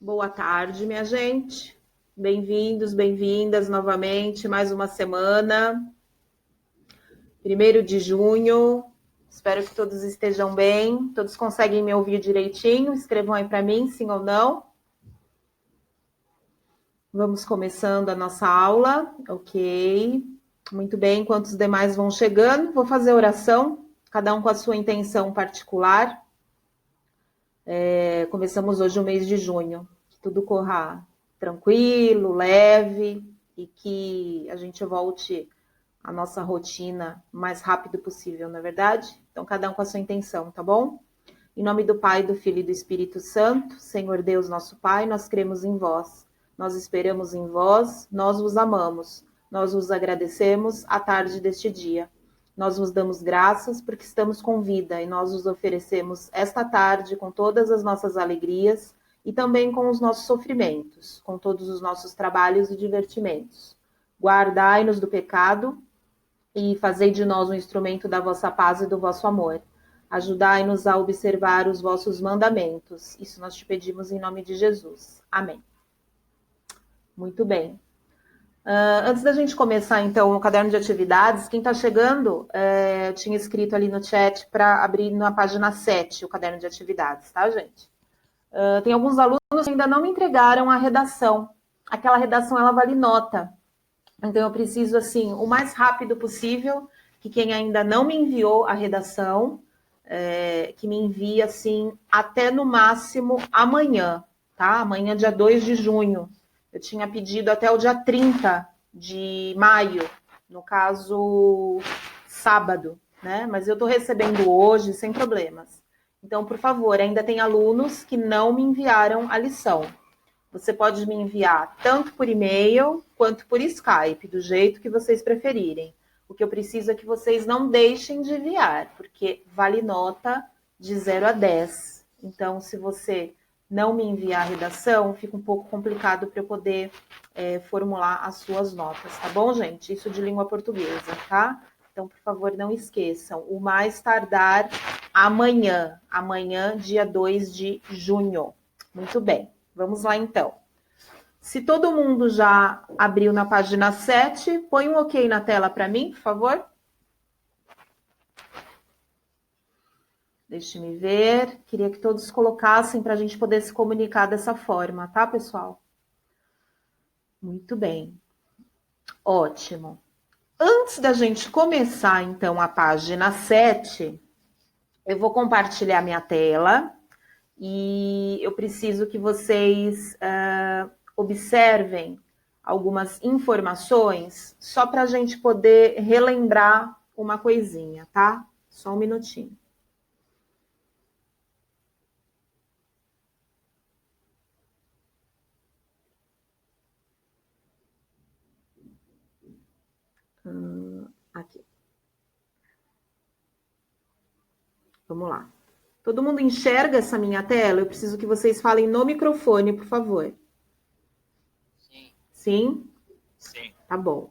Boa tarde, minha gente. Bem-vindos, bem-vindas novamente, mais uma semana. 1º de junho. Espero que todos estejam bem. Todos conseguem me ouvir direitinho? Escrevam aí para mim, sim ou não. Vamos começando a nossa aula, ok? Muito bem, enquanto os demais vão chegando, vou fazer a oração, cada um com a sua intenção particular. Começamos hoje o mês de junho, que tudo corra tranquilo, leve e que a gente volte à nossa rotina o mais rápido possível, não é verdade? Então, cada um com a sua intenção, tá bom? Em nome do Pai, do Filho e do Espírito Santo, Senhor Deus, nosso Pai, nós cremos em vós, nós esperamos em vós, nós vos amamos, nós vos agradecemos à tarde deste dia. Nós vos damos graças porque estamos com vida e nós vos oferecemos esta tarde com todas as nossas alegrias e também com os nossos sofrimentos, com todos os nossos trabalhos e divertimentos. Guardai-nos do pecado e fazei de nós um instrumento da vossa paz e do vosso amor. Ajudai-nos a observar os vossos mandamentos. Isso nós te pedimos em nome de Jesus. Amém. Muito bem. Antes da gente começar, então, o caderno de atividades, quem está chegando, eu tinha escrito ali no chat para abrir na página 7 o caderno de atividades, tá, gente? Tem alguns alunos que ainda não me entregaram a redação. Aquela redação, ela vale nota. Então, eu preciso, assim, o mais rápido possível, que quem ainda não me enviou a redação, que me envie, assim, até no máximo amanhã, tá? Amanhã, dia 2 de junho. Eu tinha pedido até o dia 30 de maio, no caso, sábado, né? Mas eu estou recebendo hoje, sem problemas. Então, por favor, ainda tem alunos que não me enviaram a lição. Você pode me enviar tanto por e-mail quanto por Skype, do jeito que vocês preferirem. O que eu preciso é que vocês não deixem de enviar, porque vale nota de 0 a 10. Então, se você não me enviar a redação, fica um pouco complicado para eu poder formular as suas notas, tá bom, gente? Isso de língua portuguesa, tá? Então, por favor, não esqueçam. O mais tardar amanhã, dia 2 de junho. Muito bem. Vamos lá, então. Se todo mundo já abriu na página 7, põe um ok na tela para mim, por favor. Deixe-me ver. Queria que todos colocassem para a gente poder se comunicar dessa forma, tá, pessoal? Muito bem. Ótimo. Antes da gente começar, então, a página 7, eu vou compartilhar minha tela e eu preciso que vocês observem algumas informações só para a gente poder relembrar uma coisinha, tá? Só um minutinho. Aqui. Vamos lá. Todo mundo enxerga essa minha tela? Eu preciso que vocês falem no microfone, por favor. Sim. Sim? Sim. Tá bom.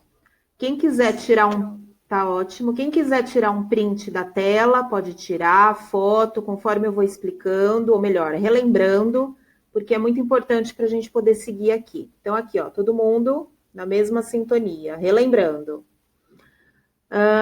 Quem quiser tirar um... Tá ótimo. Quem quiser tirar um print da tela, pode tirar foto, conforme eu vou explicando, ou melhor, relembrando, porque é muito importante para a gente poder seguir aqui. Então, aqui, ó, todo mundo na mesma sintonia, relembrando.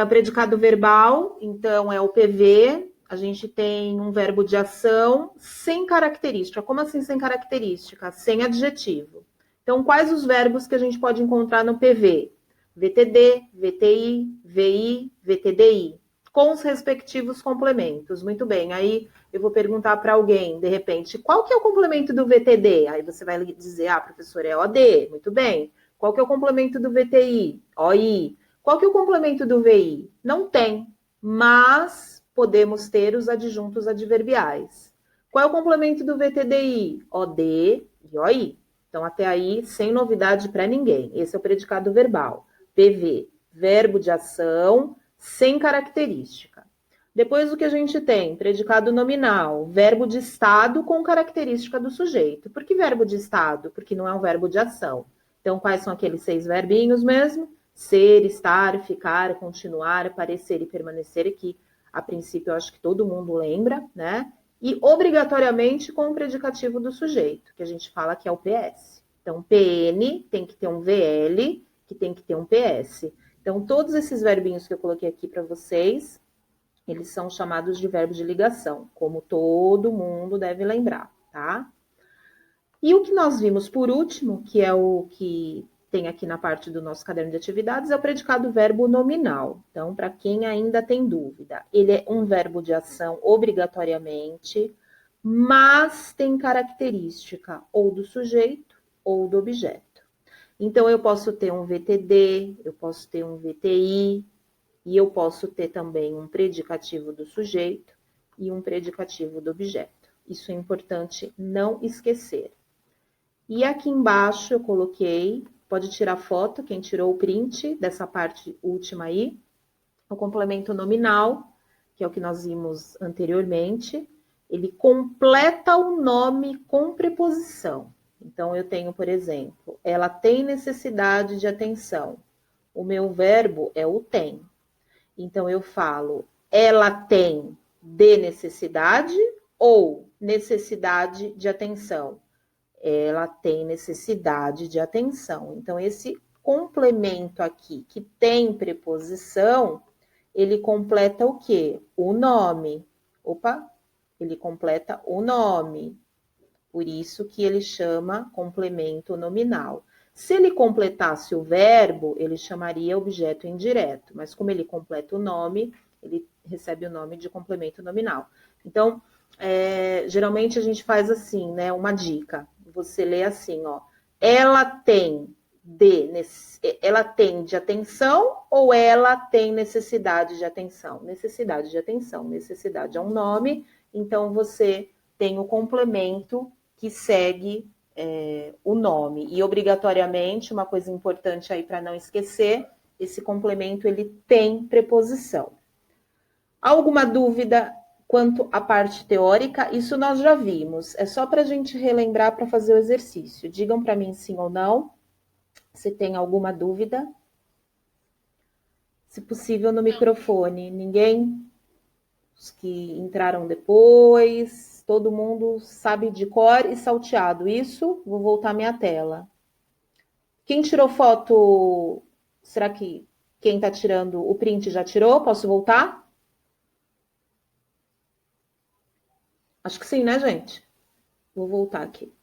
Predicado verbal, então, é o PV. A gente tem um verbo de ação sem característica. Como assim sem característica? Sem adjetivo. Então, quais os verbos que a gente pode encontrar no PV? VTD, VTI, VI, VTDI, com os respectivos complementos. Muito bem, aí eu vou perguntar para alguém, de repente, qual que é o complemento do VTD? Aí você vai dizer, professor, é OD. Muito bem. Qual que é o complemento do VTI? OI. Qual que é o complemento do VI? Não tem, mas podemos ter os adjuntos adverbiais. Qual é o complemento do VTDI? OD e OI. Então, até aí, sem novidade para ninguém. Esse é o predicado verbal. PV, verbo de ação, sem característica. Depois o que a gente tem? Predicado nominal, verbo de estado com característica do sujeito. Por que verbo de estado? Porque não é um verbo de ação. Então, quais são aqueles 6 verbinhos mesmo? Ser, estar, ficar, continuar, parecer e permanecer, que a princípio eu acho que todo mundo lembra, né? e obrigatoriamente com o predicativo do sujeito, que a gente fala que é o PS. Então, PN tem que ter um VL, que tem que ter um PS. Então, todos esses verbinhos que eu coloquei aqui para vocês, eles são chamados de verbos de ligação, como todo mundo deve lembrar, tá? E o que nós vimos por último, que é o que tem aqui na parte do nosso caderno de atividades, é o predicado verbo nominal. Então, para quem ainda tem dúvida, ele é um verbo de ação obrigatoriamente, mas tem característica ou do sujeito ou do objeto. Então, eu posso ter um VTD, eu posso ter um VTI, e eu posso ter também um predicativo do sujeito e um predicativo do objeto. Isso é importante não esquecer. E aqui embaixo eu coloquei, pode tirar foto, quem tirou o print dessa parte última aí, o complemento nominal, que é o que nós vimos anteriormente, ele completa o nome com preposição. Então, eu tenho, por exemplo, ela tem necessidade de atenção. O meu verbo é o tem. Então, eu falo, ela tem de necessidade ou necessidade de atenção? Ela tem necessidade de atenção. Então, esse complemento aqui, que tem preposição, ele completa o quê? O nome. Opa, ele completa o nome. Por isso que ele chama complemento nominal. Se ele completasse o verbo, ele chamaria objeto indireto, mas como ele completa o nome, ele recebe o nome de complemento nominal. Então, geralmente a gente faz assim, né? Uma dica. Você lê assim, ó. Ela tem de atenção ou ela tem necessidade de atenção? Necessidade de atenção. Necessidade é um nome, então você tem o complemento que segue o nome. E obrigatoriamente, uma coisa importante aí para não esquecer, esse complemento ele tem preposição. Alguma dúvida quanto à parte teórica? Isso nós já vimos. É só para a gente relembrar para fazer o exercício. Digam para mim sim ou não, se tem alguma dúvida. Se possível, no microfone. Ninguém? Os que entraram depois, todo mundo sabe de cor e salteado. Isso, vou voltar minha tela. Quem tirou foto, será que quem está tirando o print já tirou? Posso voltar? Acho que sim, né, gente? Vou voltar aqui.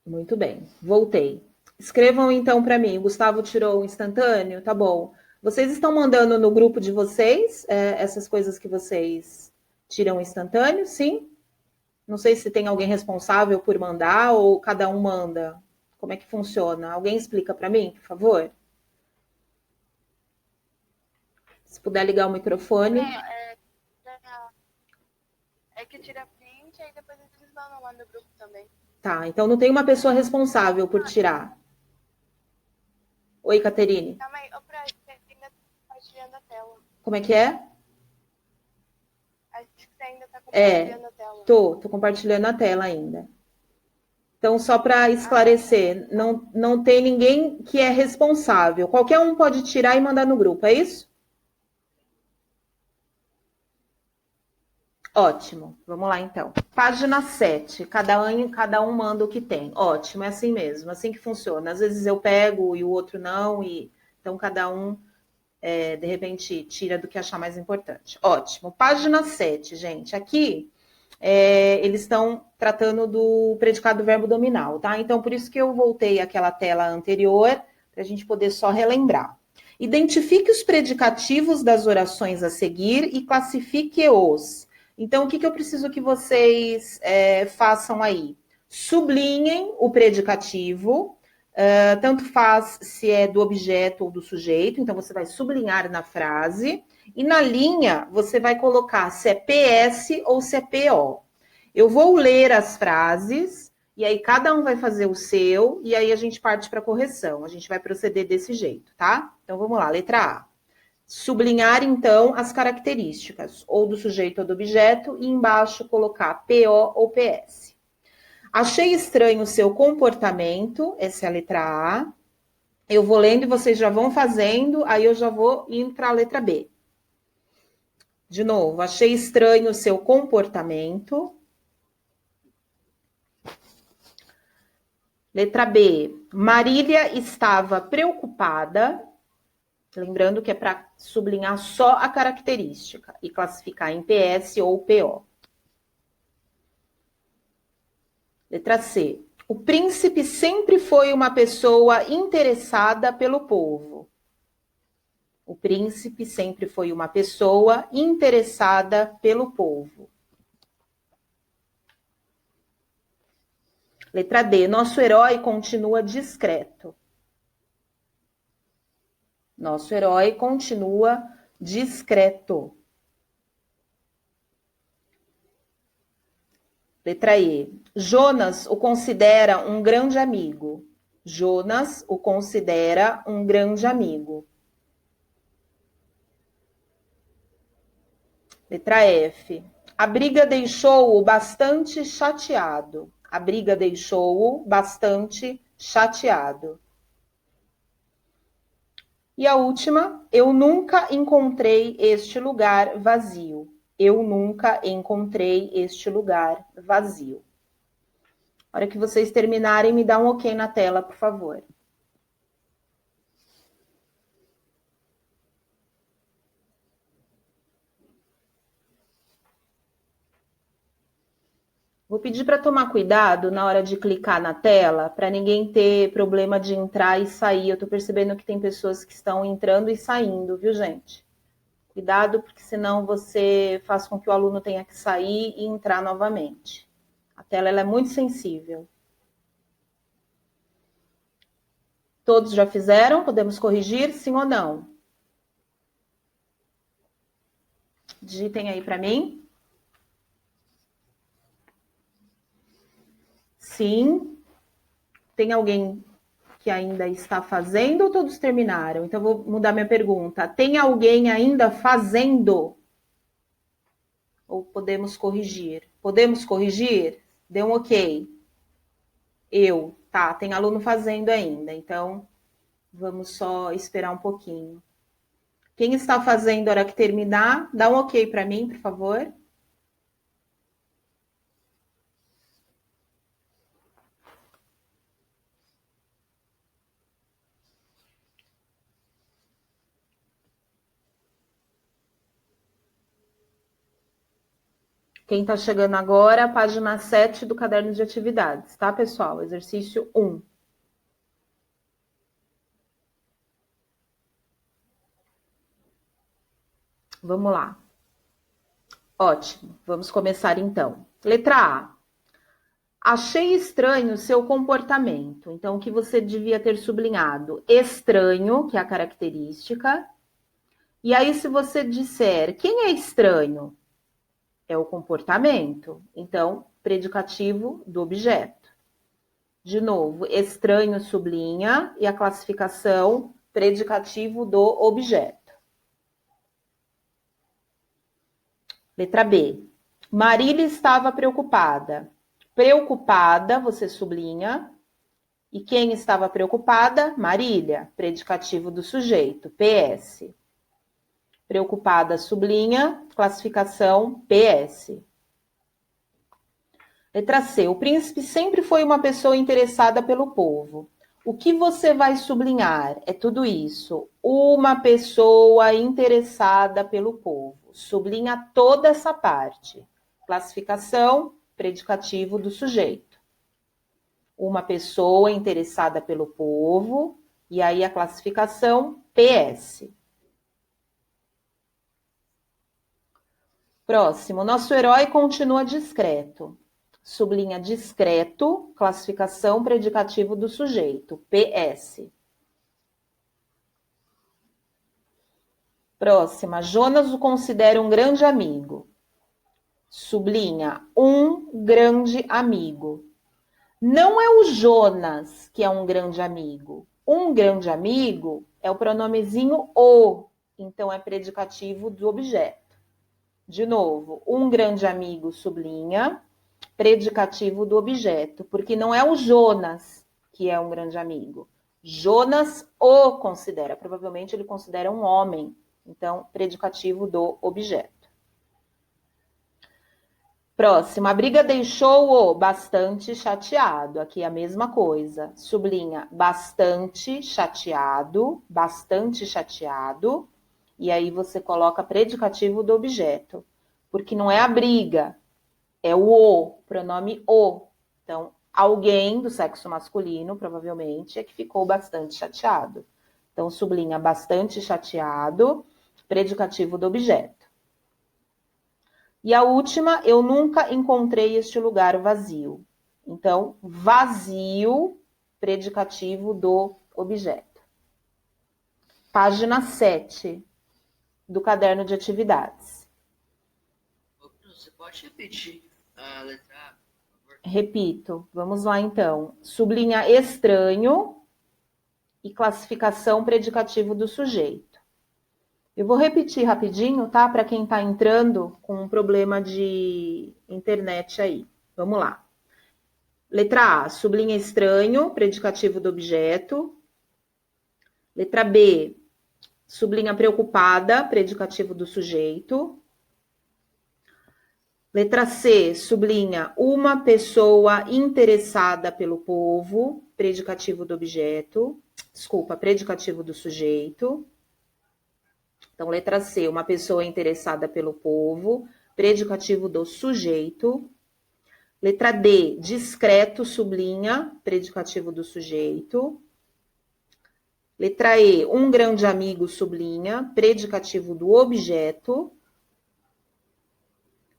Muito bem, voltei. Escrevam então para mim. O Gustavo tirou o instantâneo? Tá bom. Vocês estão mandando no grupo de vocês essas coisas que vocês tiram instantâneo? Sim? Não sei se tem alguém responsável por mandar ou cada um manda. Como é que funciona? Alguém explica para mim, por favor? Se puder ligar o microfone. É que tira print e depois eles mandam lá no grupo também. Tá, então não tem uma pessoa responsável por tirar. Oi, Caterine. Calma aí, você ainda tá compartilhando a tela. Como é que é? Acho que você ainda tá compartilhando a tela. Tô compartilhando a tela ainda. Então, só para esclarecer, não tem ninguém que é responsável. Qualquer um pode tirar e mandar no grupo, é isso? Ótimo, vamos lá então. Página 7, cada um manda o que tem. Ótimo, é assim mesmo, assim que funciona. Às vezes eu pego e o outro não, então cada um, de repente, tira do que achar mais importante. Ótimo, página 7, gente. Aqui, eles estão tratando do predicado verbo nominal, tá? Então, por isso que eu voltei àquela tela anterior, para a gente poder só relembrar. Identifique os predicativos das orações a seguir e classifique-os. Então, o que eu preciso que vocês façam aí? Sublinhem o predicativo, tanto faz se é do objeto ou do sujeito, então você vai sublinhar na frase, e na linha você vai colocar se é PS ou se é PO. Eu vou ler as frases, e aí cada um vai fazer o seu, e aí a gente parte para a correção. A gente vai proceder desse jeito, tá? Então, vamos lá, letra A. Sublinhar, então, as características, ou do sujeito ou do objeto, e embaixo colocar PO ou PS. Achei estranho o seu comportamento, essa é a letra A. Eu vou lendo e vocês já vão fazendo, aí eu já vou indo para a letra B. De novo, achei estranho o seu comportamento. Letra B. Marília estava preocupada. Lembrando que é para sublinhar só a característica e classificar em PS ou PO. Letra C. O príncipe sempre foi uma pessoa interessada pelo povo. O príncipe sempre foi uma pessoa interessada pelo povo. Letra D. Nosso herói continua discreto. Nosso herói continua discreto. Letra E. Jonas o considera um grande amigo. Jonas o considera um grande amigo. Letra F. A briga deixou-o bastante chateado. A briga deixou-o bastante chateado. E a última, eu nunca encontrei este lugar vazio. Eu nunca encontrei este lugar vazio. Na hora que vocês terminarem, me dá um ok na tela, por favor. Vou pedir para tomar cuidado na hora de clicar na tela, para ninguém ter problema de entrar e sair. Eu estou percebendo que tem pessoas que estão entrando e saindo, viu, gente? Cuidado, porque senão você faz com que o aluno tenha que sair e entrar novamente. A tela ela é muito sensível. Todos já fizeram? Podemos corrigir, sim ou não? Digitem aí para mim. Sim. Tem alguém que ainda está fazendo ou todos terminaram? Então, vou mudar minha pergunta. Tem alguém ainda fazendo? Ou podemos corrigir? Podemos corrigir? Dê um ok. Eu. Tá, tem aluno fazendo ainda. Então, vamos só esperar um pouquinho. Quem está fazendo, na hora que terminar, dá um ok para mim, por favor. Quem está chegando agora, página 7 do caderno de atividades, tá, pessoal? Exercício 1. Vamos lá. Ótimo, vamos começar então. Letra A. Achei estranho seu comportamento. Então, o que você devia ter sublinhado? Estranho, que é a característica. E aí, se você disser, quem é estranho? É o comportamento. Então, predicativo do objeto. De novo, estranho sublinha e a classificação predicativo do objeto. Letra B. Marília estava preocupada. Preocupada, você sublinha. E quem estava preocupada? Marília, predicativo do sujeito, PS. Preocupada, sublinha, classificação PS. Letra C. O príncipe sempre foi uma pessoa interessada pelo povo. O que você vai sublinhar? É tudo isso. Uma pessoa interessada pelo povo. Sublinha toda essa parte. Classificação, predicativo do sujeito. Uma pessoa interessada pelo povo. E aí a classificação, PS. Próximo. Nosso herói continua discreto. Sublinha discreto, classificação predicativo do sujeito, PS. Próxima, Jonas o considera um grande amigo. Sublinha um grande amigo. Não é o Jonas que é um grande amigo. Um grande amigo é o pronomezinho o, então é predicativo do objeto. De novo, um grande amigo sublinha predicativo do objeto, porque não é o Jonas que é um grande amigo. Jonas o considera, provavelmente ele considera um homem, então predicativo do objeto. Próximo, a briga deixou-o bastante chateado. Aqui é a mesma coisa. Sublinha bastante chateado, bastante chateado. E aí você coloca predicativo do objeto. Porque não é a briga, é o pronome o. Então, alguém do sexo masculino, provavelmente, é que ficou bastante chateado. Então, sublinha bastante chateado, predicativo do objeto. E a última, eu nunca encontrei este lugar vazio. Então, vazio, predicativo do objeto. Página 7 do caderno de atividades. Você pode repetir a letra A, por favor? Repito, vamos lá então. Sublinha estranho e classificação predicativo do sujeito. Eu vou repetir rapidinho, tá? Para quem está entrando com um problema de internet aí. Vamos lá. Letra A, sublinha estranho, predicativo do objeto. Letra B, sublinha preocupada, predicativo do sujeito. Letra C, sublinha uma pessoa interessada pelo povo, predicativo do objeto. Desculpa, predicativo do sujeito. Então, letra C, uma pessoa interessada pelo povo, predicativo do sujeito. Letra D, discreto, sublinha, predicativo do sujeito. Letra E, um grande amigo, sublinha, predicativo do objeto.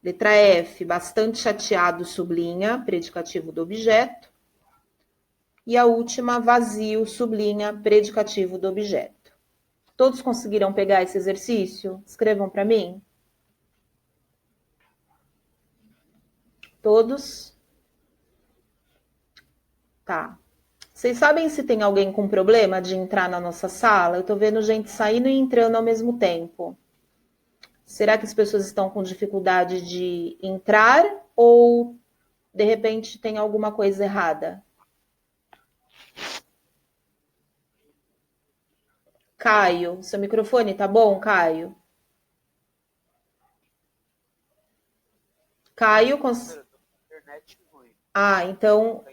Letra F, bastante chateado, sublinha, predicativo do objeto. E a última, vazio, sublinha, predicativo do objeto. Todos conseguiram pegar esse exercício? Escrevam para mim. Todos? Tá. Vocês sabem se tem alguém com problema de entrar na nossa sala? Eu tô vendo gente saindo e entrando ao mesmo tempo. Será que as pessoas estão com dificuldade de entrar ou, de repente, tem alguma coisa errada? Caio, seu microfone tá bom, Caio? Caio, Internet ruim. Ah, então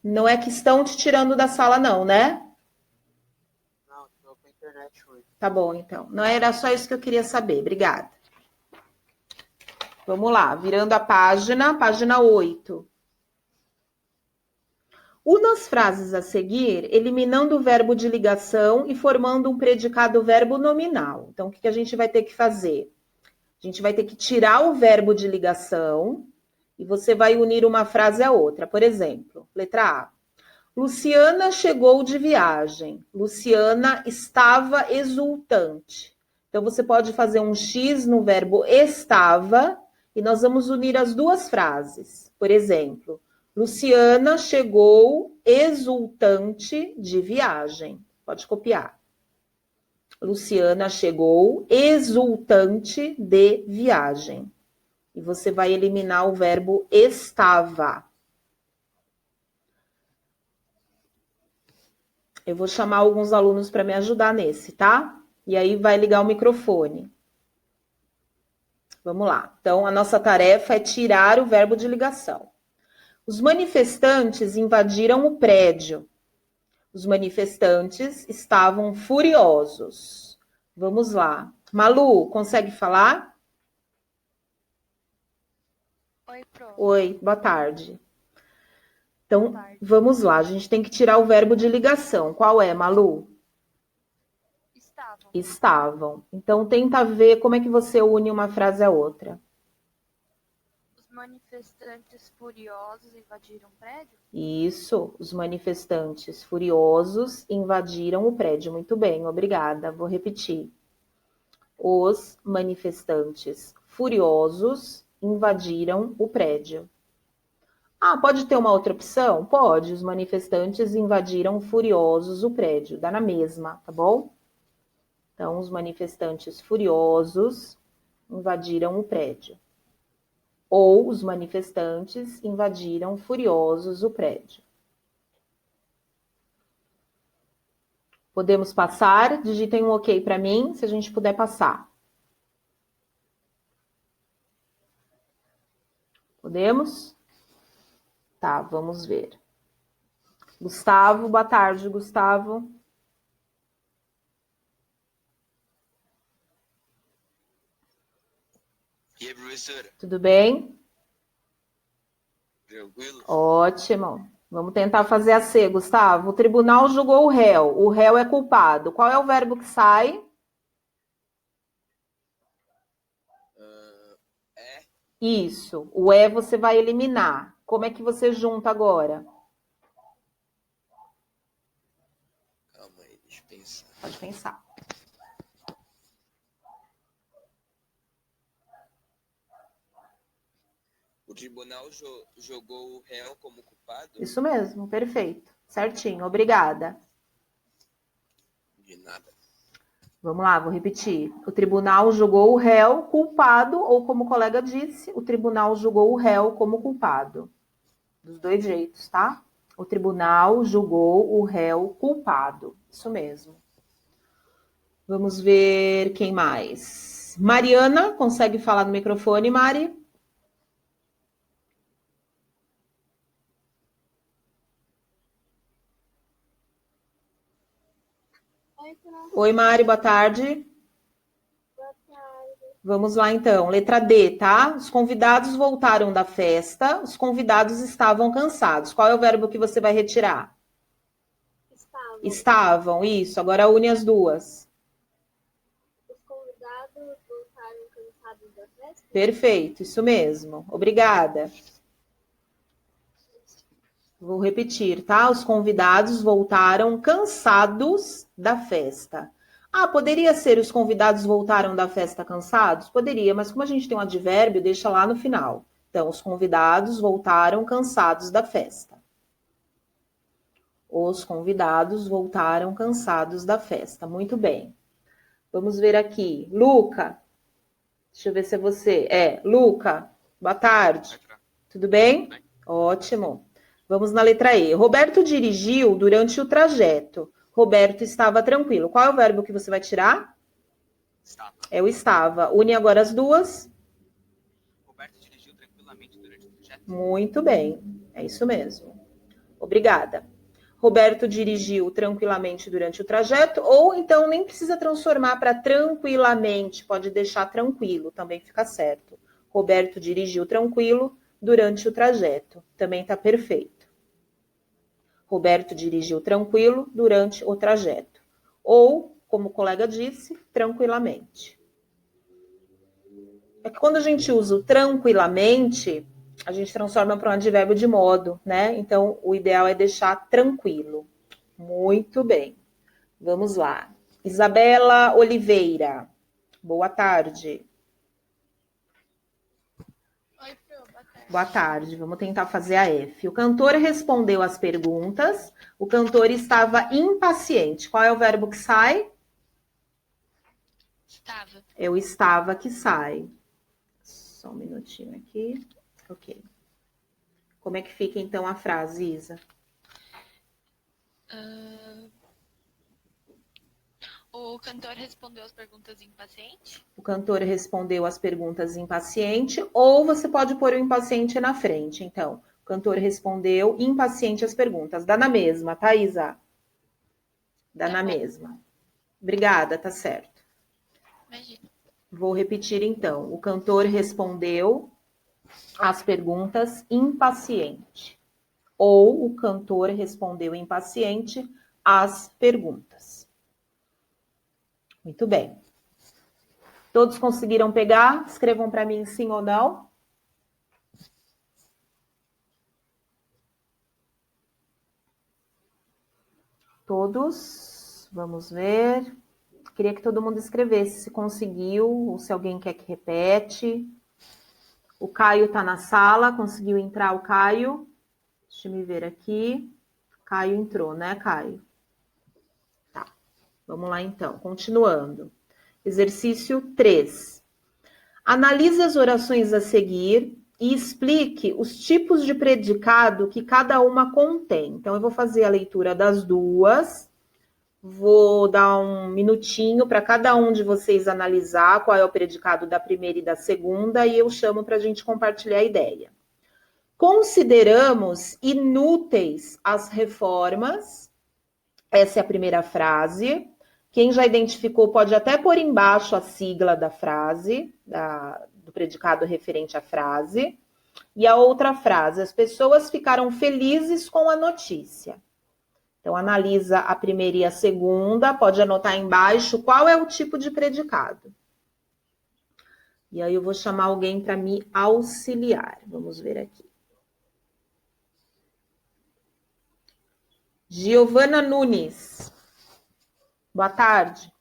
não é que estão te tirando da sala não, né? Não, estou com internet ruim. Tá bom, então. Não era só isso que eu queria saber. Obrigada. Vamos lá, virando a página 8. Una as frases a seguir, eliminando o verbo de ligação e formando um predicado verbo nominal. Então, o que a gente vai ter que fazer? A gente vai ter que tirar o verbo de ligação e você vai unir uma frase a outra. Por exemplo, letra A. Luciana chegou de viagem. Luciana estava exultante. Então, você pode fazer um X no verbo estava e nós vamos unir as duas frases. Por exemplo, Luciana chegou exultante de viagem. Pode copiar. Luciana chegou exultante de viagem. E você vai eliminar o verbo estava. Eu vou chamar alguns alunos para me ajudar nesse, tá? E aí vai ligar o microfone. Vamos lá. Então, a nossa tarefa é tirar o verbo de ligação. Os manifestantes invadiram o prédio. Os manifestantes estavam furiosos. Vamos lá. Malu, consegue falar? Oi, Pro. Oi, boa tarde. Então, vamos lá. A gente tem que tirar o verbo de ligação. Qual é, Malu? Estavam. Estavam. Então, tenta ver como é que você une uma frase a outra. Os manifestantes furiosos invadiram o prédio? Isso, os manifestantes furiosos invadiram o prédio. Muito bem, obrigada. Vou repetir. Os manifestantes furiosos invadiram o prédio. Ah, pode ter uma outra opção? Pode. Os manifestantes invadiram furiosos o prédio. Dá na mesma, tá bom? Então, os manifestantes furiosos invadiram o prédio. Ou os manifestantes invadiram furiosos o prédio. Podemos passar? Digitem um ok para mim, se a gente puder passar. Podemos? Tá, vamos ver. Gustavo, boa tarde, Gustavo. E aí, professora? Tudo bem? Tranquilo? Ótimo. Vamos tentar fazer a C, Gustavo. O tribunal julgou o réu. O réu é culpado. Qual é o verbo que sai? É? Isso. O é você vai eliminar. Como é que você junta agora? Calma aí, deixa eu pensar. Pode pensar. O tribunal jogou o réu como culpado? Isso mesmo, perfeito. Certinho, obrigada. De nada. Vamos lá, vou repetir. O tribunal julgou o réu culpado, ou como o colega disse, o tribunal julgou o réu como culpado. Dos dois jeitos, tá? O tribunal julgou o réu culpado. Isso mesmo. Vamos ver quem mais. Mariana, consegue falar no microfone, Mari? Oi, Fran. Oi, Mari, boa tarde. Boa tarde. Vamos lá, então. Letra D, tá? Os convidados voltaram da festa, os convidados estavam cansados. Qual é o verbo que você vai retirar? Estavam. Estavam, isso. Agora une as duas. Os convidados voltaram cansados da festa? Perfeito, isso mesmo. Obrigada. Vou repetir, tá? Os convidados voltaram cansados da festa. Ah, poderia ser os convidados voltaram da festa cansados? Poderia, mas como a gente tem um advérbio, deixa lá no final. Então, os convidados voltaram cansados da festa. Os convidados voltaram cansados da festa. Muito bem. Vamos ver aqui. Luca. Deixa eu ver se é você. Luca. Boa tarde. Tudo bem? Ótimo. Vamos na letra E. Roberto dirigiu durante o trajeto. Roberto estava tranquilo. Qual é o verbo que você vai tirar? Estava. É o estava. Une agora as duas. Roberto dirigiu tranquilamente durante o trajeto. Muito bem. É isso mesmo. Obrigada. Roberto dirigiu tranquilamente durante o trajeto, ou então nem precisa transformar para tranquilamente, pode deixar tranquilo, também fica certo. Roberto dirigiu tranquilo durante o trajeto, também está perfeito. Roberto dirigiu tranquilo durante o trajeto. Ou, como o colega disse, tranquilamente. É que quando a gente usa o tranquilamente, a gente transforma para um advérbio de modo, né? Então, o ideal é deixar tranquilo. Muito bem. Vamos lá. Isabela Oliveira. Boa tarde. Oi, Fran. Boa tarde. Boa tarde. Vamos tentar fazer a F. O cantor respondeu às perguntas. O cantor estava impaciente. Qual é o verbo que sai? Estava. É o estava que sai. Só um minutinho aqui. Ok. Como é que fica, então, a frase, Isa? O cantor respondeu as perguntas impaciente? O cantor respondeu às perguntas impaciente, ou você pode pôr o impaciente na frente. Então, o cantor respondeu impaciente às perguntas. Dá na mesma, tá, Isa? Dá na mesma. Obrigada, tá certo. Imagina. Vou repetir, então. O cantor respondeu às perguntas impaciente. Ou o cantor respondeu impaciente às perguntas. Muito bem. Todos conseguiram pegar? Escrevam para mim sim ou não. Todos. Vamos ver. Queria que todo mundo escrevesse se conseguiu, ou se alguém quer que repete. O Caio está na sala, conseguiu entrar o Caio? Deixa eu me ver aqui. Caio entrou, né, Caio? Tá. Vamos lá, então. Continuando. Exercício 3. Analise as orações a seguir e explique os tipos de predicado que cada uma contém. Então, eu vou fazer a leitura das duas. Vou dar um minutinho para cada um de vocês analisar qual é o predicado da primeira e da segunda, e eu chamo para a gente compartilhar a ideia. Consideramos inúteis as reformas. Essa é a primeira frase. Quem já identificou pode até pôr embaixo a sigla da frase, do predicado referente à frase. E a outra frase, as pessoas ficaram felizes com a notícia. Então, analisa a primeira e a segunda, pode anotar embaixo qual é o tipo de predicado. E aí eu vou chamar alguém para me auxiliar. Vamos ver aqui. Giovana Nunes. Boa tarde.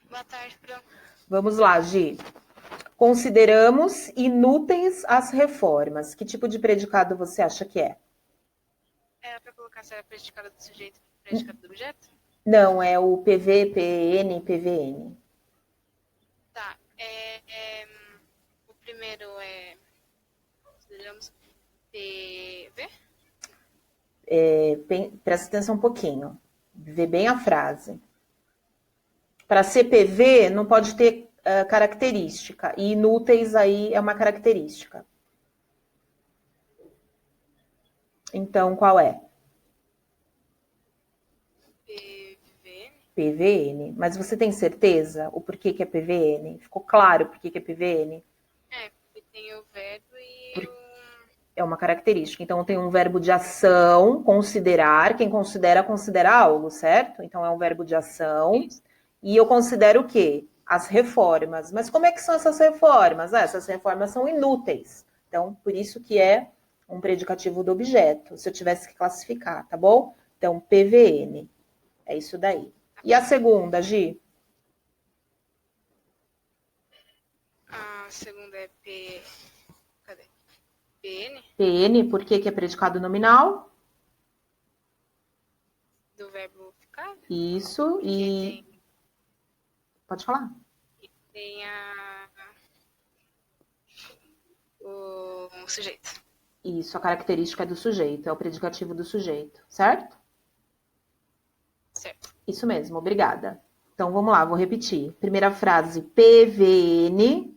Boa tarde, Fran. Vamos lá, Gi. Consideramos inúteis as reformas. Que tipo de predicado você acha que é? Era para colocar se era predicado do sujeito e predicado do objeto? Não, é o PV, PN, PVN. Tá. O primeiro é. Consideramos PV? Presta atenção um pouquinho. Vê bem a frase. Para CPV, não pode ter característica. E inúteis aí é uma característica. Então, qual é? PVN? PVN. Mas você tem certeza o porquê que é PVN? Ficou claro por que é PVN? Porque tem o verbo e o... É uma característica. Então, tem um verbo de ação, considerar. Quem considera, considera algo, certo? Então, é um verbo de ação. Isso. E eu considero o quê? As reformas. Mas como é que são essas reformas? Essas reformas são inúteis. Então, por isso que é um predicativo do objeto, se eu tivesse que classificar, tá bom? Então, PVN. É isso daí. E a segunda, Gi? A segunda é Cadê? PN, PN, por que é predicado nominal? do verbo ficar. Isso, e... Pode falar. Tem o sujeito. Isso, a característica é do sujeito, é o predicativo do sujeito, certo? Certo. Isso mesmo, obrigada. Então, vamos lá, vou repetir. Primeira frase, PVN.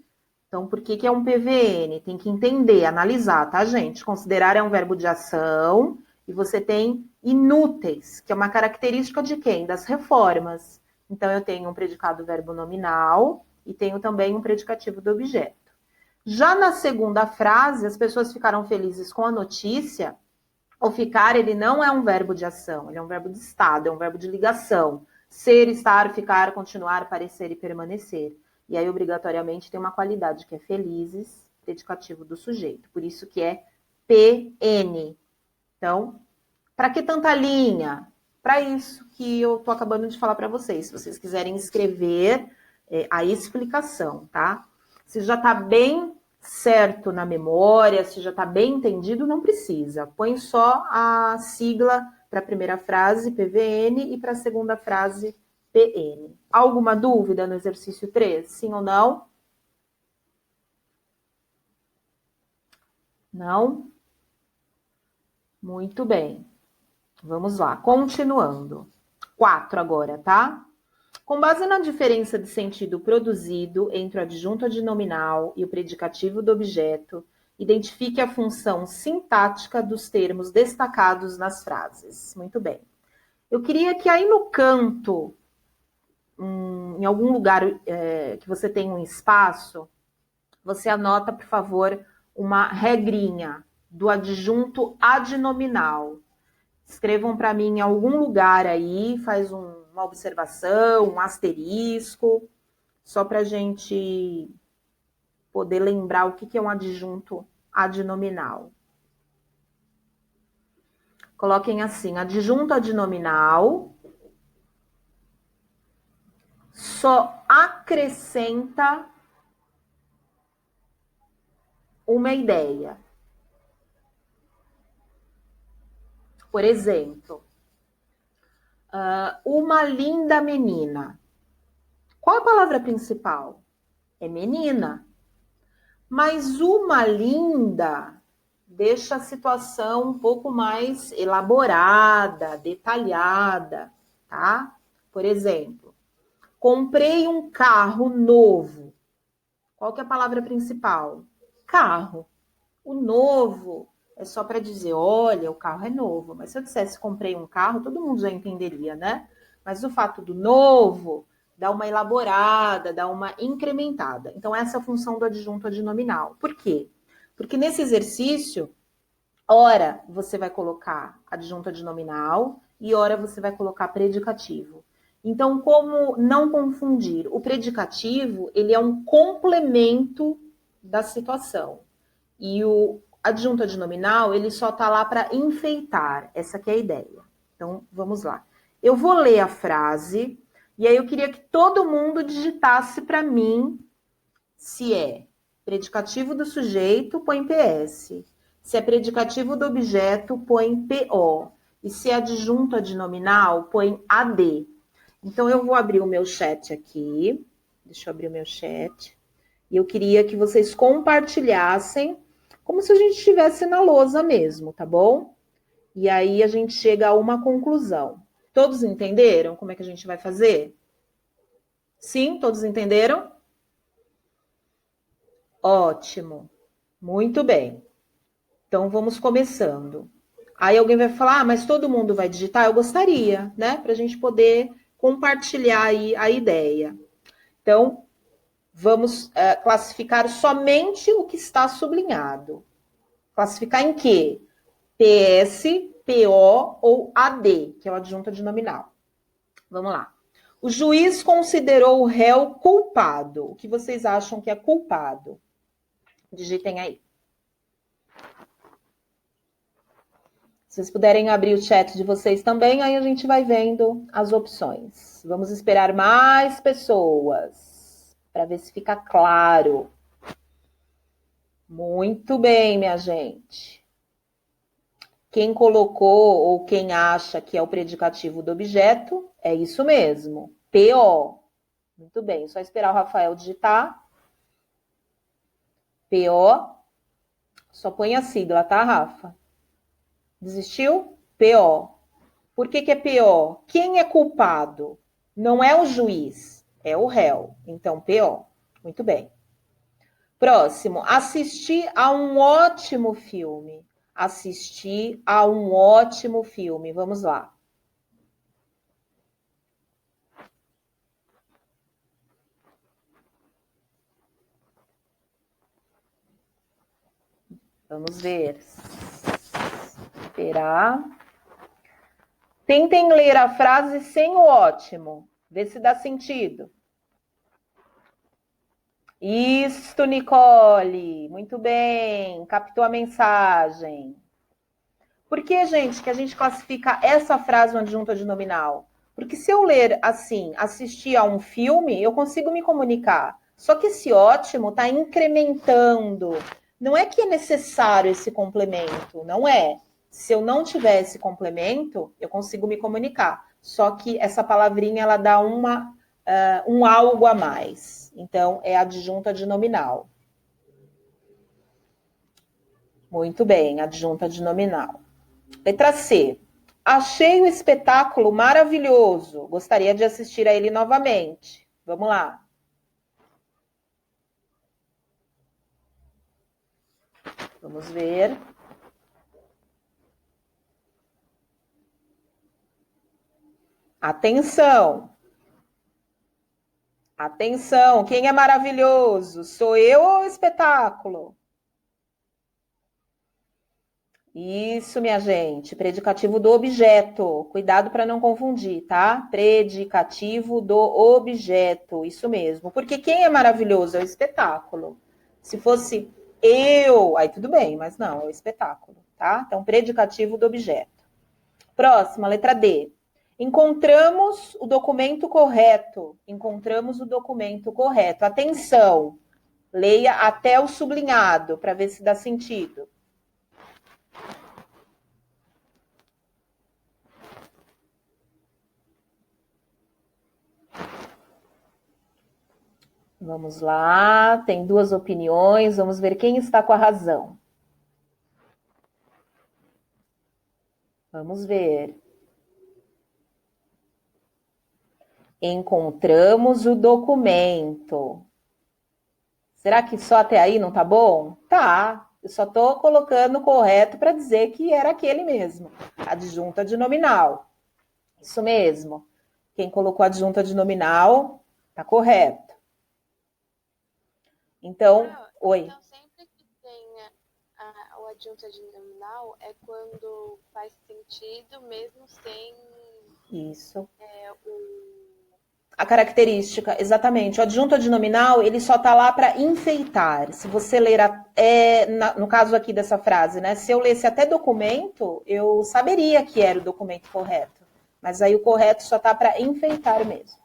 Então, por que é um PVN? Tem que entender, analisar, tá, gente? Considerar é um verbo de ação e você tem inúteis, que é uma característica de quem? Das reformas. Então, eu tenho um predicado verbo nominal e tenho também um predicativo do objeto. Já na segunda frase, as pessoas ficaram felizes com a notícia. O ficar, ele não é um verbo de ação, ele é um verbo de estado, é um verbo de ligação. Ser, estar, ficar, continuar, parecer e permanecer. E aí, obrigatoriamente, tem uma qualidade que é felizes, predicativo do sujeito. Por isso que é PN. Então, para que tanta linha? Para isso que eu estou acabando de falar para vocês. Se vocês quiserem escrever a explicação, tá? Se já está bem certo na memória, se já está bem entendido, não precisa. Põe só a sigla para a primeira frase, PVN, e para a segunda frase, PN. Alguma dúvida no exercício 3? Sim ou não? Não? Muito bem. Vamos lá, continuando. 4 agora, tá? Com base na diferença de sentido produzido entre o adjunto adnominal e o predicativo do objeto, identifique a função sintática dos termos destacados nas frases. Muito bem. Eu queria que aí no canto, em algum lugar que você tenha um espaço, você anota, por favor, uma regrinha do adjunto adnominal. Escrevam para mim em algum lugar aí, faz uma observação, um asterisco, só para a gente poder lembrar o que é um adjunto adnominal. Coloquem assim, adjunto adnominal só acrescenta uma ideia. Por exemplo, uma linda menina. Qual a palavra principal? É menina. Mas uma linda deixa a situação um pouco mais elaborada, detalhada, tá? Por exemplo, comprei um carro novo. Qual que é a palavra principal? carro. O novo é só para dizer, olha, o carro é novo. Mas se eu dissesse comprei um carro, todo mundo já entenderia, né? Mas o fato do novo dá uma elaborada, dá uma incrementada. Então, essa é a função do adjunto adnominal. Por quê? Porque nesse exercício, ora você vai colocar adjunto adnominal e ora você vai colocar predicativo. Então, como não confundir? O predicativo, ele é um complemento da situação. E o adjunto adnominal, ele só está lá para enfeitar. Essa que é a ideia. Então, vamos lá. Eu vou ler a frase e aí eu queria que todo mundo digitasse para mim se é predicativo do sujeito, põe PS. Se é predicativo do objeto, põe PO. E se é adjunto adnominal, põe AD. Então, eu vou abrir o meu chat aqui. Deixa eu abrir o meu chat. E eu queria que vocês compartilhassem, como se a gente estivesse na lousa mesmo, tá bom? E aí a gente chega a uma conclusão. Todos entenderam como é que a gente vai fazer? Sim, todos entenderam? Ótimo. Muito bem. Então, vamos começando. Aí alguém vai falar, mas todo mundo vai digitar? Eu gostaria, né? Para a gente poder compartilhar aí a ideia. Então, vamos classificar somente o que está sublinhado. Classificar em quê? PS, PO ou AD, que é o adjunto adnominal. Vamos lá. O juiz considerou o réu culpado. O que vocês acham que é culpado? Digitem aí. Se vocês puderem abrir o chat de vocês também, aí a gente vai vendo as opções. Vamos esperar mais pessoas para ver se fica claro. Muito bem, minha gente. Quem colocou ou quem acha que é o predicativo do objeto, é isso mesmo. PO. Muito bem, só esperar o Rafael digitar. PO. Só põe a sigla, tá, Rafa? Desistiu? PO. Por que é PO? Quem é culpado? Não é o juiz, é o réu. Então, PO. Muito bem. Próximo. Assistir a um ótimo filme. Assistir a um ótimo filme. Vamos lá. Vamos ver. Esperar. Tentem ler a frase sem o ótimo. Vê se dá sentido. Isto, Nicole. Muito bem. Captou a mensagem. Por que, gente, que a gente classifica essa frase no adjunto adnominal? Porque se eu ler assim, assistir a um filme, eu consigo me comunicar. Só que esse ótimo está incrementando. Não é que é necessário esse complemento, não é. Se eu não tiver esse complemento, eu consigo me comunicar. Só que essa palavrinha, ela dá um algo a mais. Então, é adjunto adnominal. Muito bem, adjunto adnominal. Letra C. Achei o espetáculo maravilhoso. Gostaria de assistir a ele novamente. Vamos lá. Vamos ver. Atenção. Atenção. Quem é maravilhoso? Sou eu ou o espetáculo? Isso, minha gente. Predicativo do objeto. Cuidado para não confundir, tá? Predicativo do objeto. Isso mesmo. Porque quem é maravilhoso é o espetáculo. Se fosse eu, aí tudo bem, mas não, é o espetáculo, tá? Então, predicativo do objeto. Próxima, letra D. Encontramos o documento correto. Encontramos o documento correto. Atenção. Leia até o sublinhado para ver se dá sentido. Vamos lá, tem duas opiniões, vamos ver quem está com a razão. Vamos ver. Encontramos o documento. Será que só até aí não tá bom? Tá. Eu só tô colocando o correto para dizer que era aquele mesmo. Adjunta de nominal. Isso mesmo. Quem colocou adjunta de nominal, tá correto. Então, oi. Então, sempre que tenha o adjunto adnominal é quando faz sentido, mesmo sem Isso. o... A característica, exatamente. O adjunto adnominal, ele só tá lá para enfeitar. Se você ler, no caso aqui dessa frase, né? Se eu lesse até documento, eu saberia que era o documento correto. Mas aí o correto só tá para enfeitar mesmo.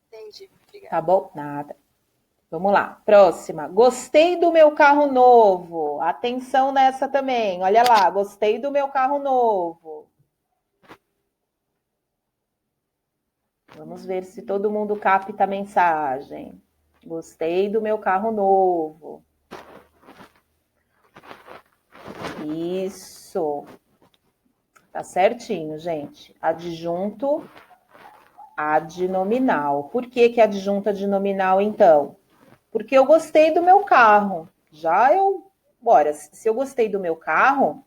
Entendi, obrigada. Tá bom? Nada. Vamos lá, próxima. Gostei do meu carro novo. Atenção nessa também. Olha lá, gostei do meu carro novo. Vamos ver se todo mundo capta a mensagem. Gostei do meu carro novo. Isso. Tá certinho, gente. Adjunto adnominal. Por que que adjunto adnominal, então? Porque eu gostei do meu carro. Bora, se eu gostei do meu carro,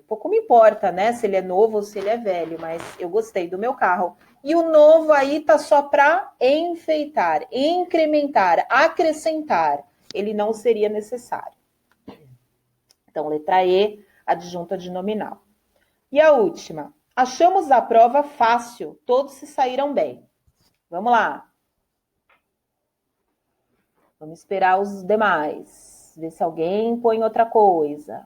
pouco me importa, né? Se ele é novo ou se ele é velho, mas eu gostei do meu carro. E o novo aí tá só para enfeitar, incrementar, acrescentar. Ele não seria necessário. Então, letra E, adjunta de nominal. E a última. Achamos a prova fácil, todos se saíram bem. Vamos lá. Vamos esperar os demais. Ver se alguém põe outra coisa.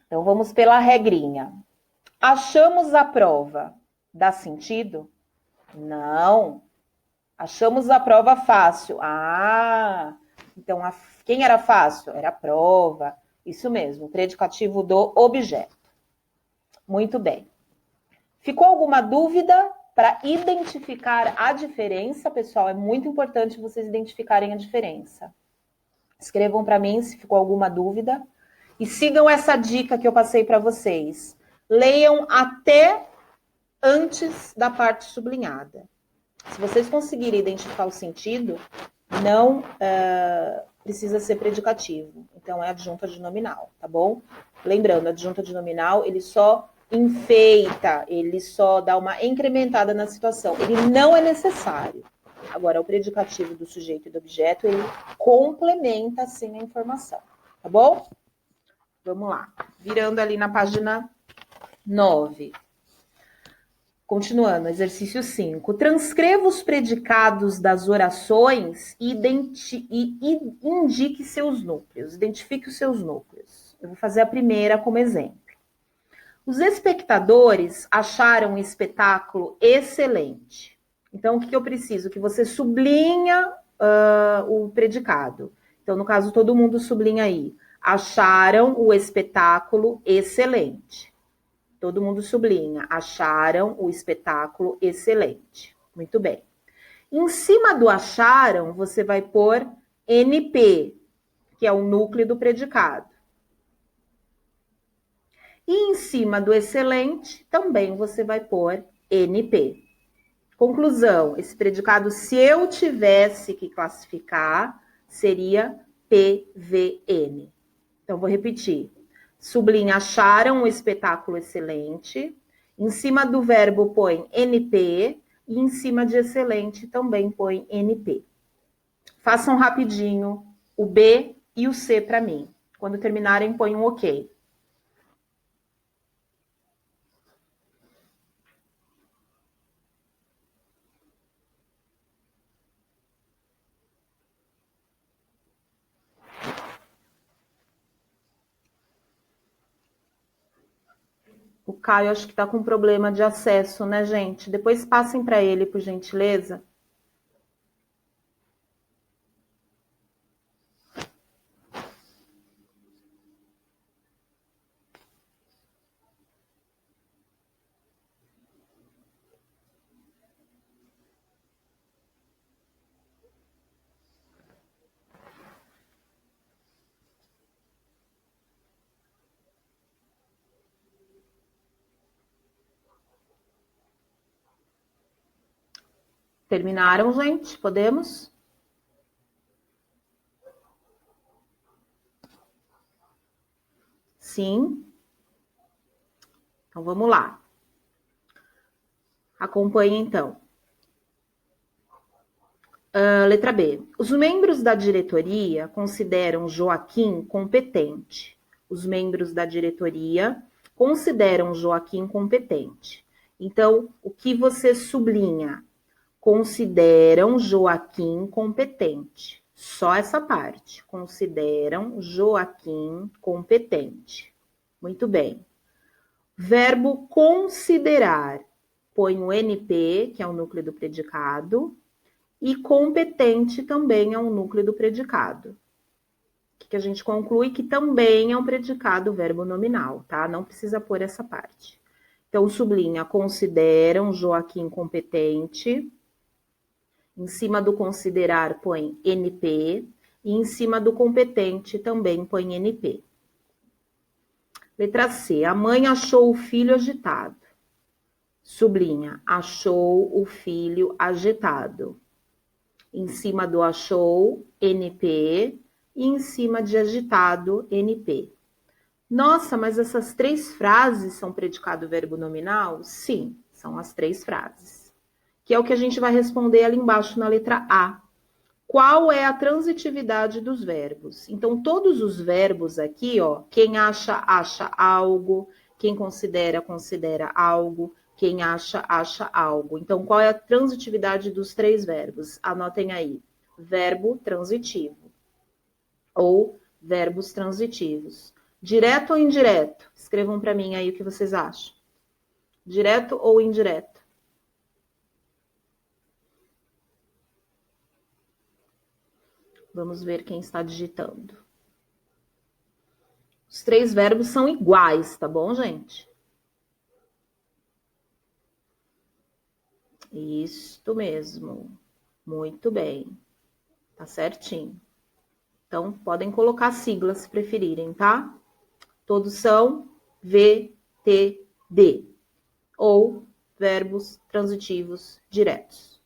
Então, vamos pela regrinha. Achamos a prova. Dá sentido? Não. Achamos a prova fácil. Ah, então quem era fácil? Era a prova. Isso mesmo, predicativo do objeto. Muito bem. Ficou alguma dúvida para identificar a diferença? Pessoal, é muito importante vocês identificarem a diferença. Escrevam para mim se ficou alguma dúvida. E sigam essa dica que eu passei para vocês. Leiam até antes da parte sublinhada. Se vocês conseguirem identificar o sentido, não precisa ser predicativo. Então, é adjunto adnominal, tá bom? Lembrando, adjunto adnominal, ele só enfeita, ele só dá uma incrementada na situação. Ele não é necessário. Agora, o predicativo do sujeito e do objeto, ele complementa, sim, a informação, tá bom? Vamos lá. Virando ali na página 9. Continuando, exercício 5. Transcreva os predicados das orações e indique seus núcleos. Identifique os seus núcleos. Eu vou fazer a primeira como exemplo. Os espectadores acharam o espetáculo excelente. Então, o que eu preciso? Que você sublinha o predicado. Então, no caso, todo mundo sublinha aí. Acharam o espetáculo excelente. Todo mundo sublinha. Acharam o espetáculo excelente. Muito bem. Em cima do acharam, você vai pôr NP, que é o núcleo do predicado. E em cima do excelente, também você vai pôr NP. Conclusão, esse predicado, se eu tivesse que classificar, seria PVN. Então, vou repetir. Sublinha, acharam o espetáculo excelente. Em cima do verbo põe NP. E em cima de excelente também põe NP. Façam rapidinho o B e o C para mim. Quando terminarem, põe um OK. O Caio acho que está com problema de acesso, né, gente? Depois passem para ele, por gentileza. Terminaram, gente? Podemos? Sim. Então, vamos lá. Acompanhe, então. Letra B. Os membros da diretoria consideram Joaquim competente. Os membros da diretoria consideram Joaquim competente. Então, o que você sublinha? Consideram Joaquim competente. Só essa parte. Consideram Joaquim competente. Muito bem. Verbo considerar. Põe o NP, que é o núcleo do predicado, e competente também é um núcleo do predicado. O que a gente conclui? Que também é um predicado verbo nominal, tá? Não precisa pôr essa parte. Então, sublinha, consideram Joaquim competente. Em cima do considerar, põe NP. E em cima do competente, também põe NP. Letra C. A mãe achou o filho agitado. Sublinha, achou o filho agitado. Em cima do achou, NP. E em cima de agitado, NP. Nossa, mas essas 3 frases são predicado verbo nominal? Sim, são as 3 frases. Que é o que a gente vai responder ali embaixo na letra A. Qual é a transitividade dos verbos? Então, todos os verbos aqui, ó, quem acha, acha algo, quem considera, considera algo, quem acha, acha algo. Então, qual é a transitividade dos 3 verbos? Anotem aí. Verbo transitivo. Ou verbos transitivos. Direto ou indireto? Escrevam para mim aí o que vocês acham. Direto ou indireto? Vamos ver quem está digitando. Os 3 verbos são iguais, tá bom, gente? Isto mesmo. Muito bem. Tá certinho. Então, podem colocar siglas se preferirem, tá? Todos são VTD. Ou verbos transitivos diretos.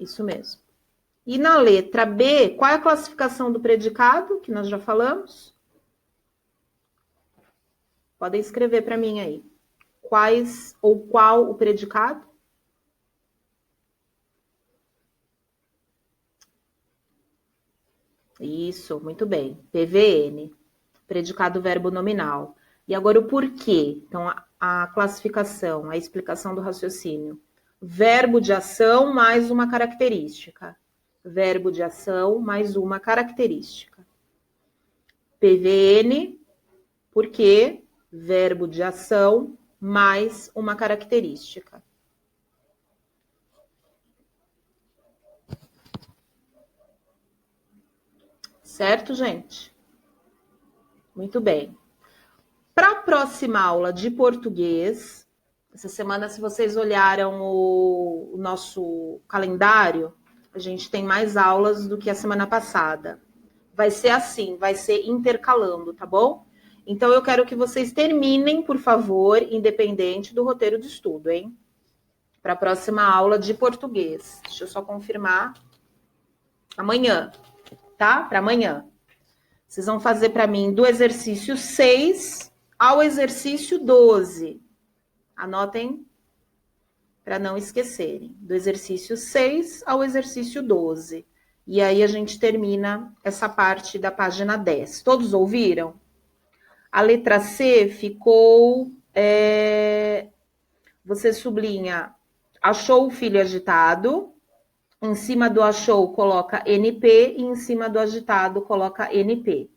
Isso mesmo. E na letra B, qual é a classificação do predicado, que nós já falamos? Podem escrever para mim aí. Quais ou qual o predicado? Isso, muito bem. PVN, predicado verbo nominal. E agora o porquê? Então, a classificação, a explicação do raciocínio. Verbo de ação mais uma característica. Verbo de ação mais uma característica. PVN, porque verbo de ação mais uma característica. Certo, gente? Muito bem. Para a próxima aula de português, essa semana, se vocês olharam o nosso calendário, a gente tem mais aulas do que a semana passada. Vai ser assim, vai ser intercalando, tá bom? Então, eu quero que vocês terminem, por favor, independente do roteiro de estudo, hein? Para a próxima aula de português. Deixa eu só confirmar. Amanhã, tá? Para amanhã. Vocês vão fazer para mim do exercício 6 ao exercício 12. Anotem para não esquecerem. Do exercício 6 ao exercício 12. E aí a gente termina essa parte da página 10. Todos ouviram? A letra C ficou... Você sublinha, achou o filho agitado. Em cima do achou, coloca NP. E em cima do agitado, coloca NP.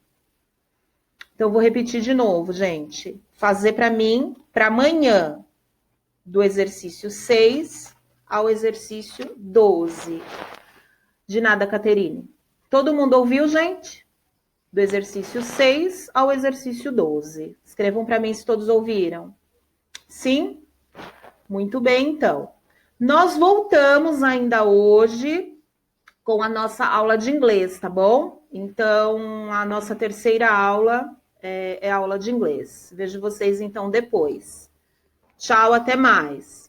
Então, eu vou repetir de novo, gente. Fazer para mim, para amanhã, do exercício 6 ao exercício 12. De nada, Caterine. Todo mundo ouviu, gente? Do exercício 6 ao exercício 12. Escrevam para mim se todos ouviram. Sim? Muito bem, então. Nós voltamos ainda hoje com a nossa aula de inglês, tá bom? Então, a nossa terceira aula é a aula de inglês. Vejo vocês, então, depois. Tchau, até mais.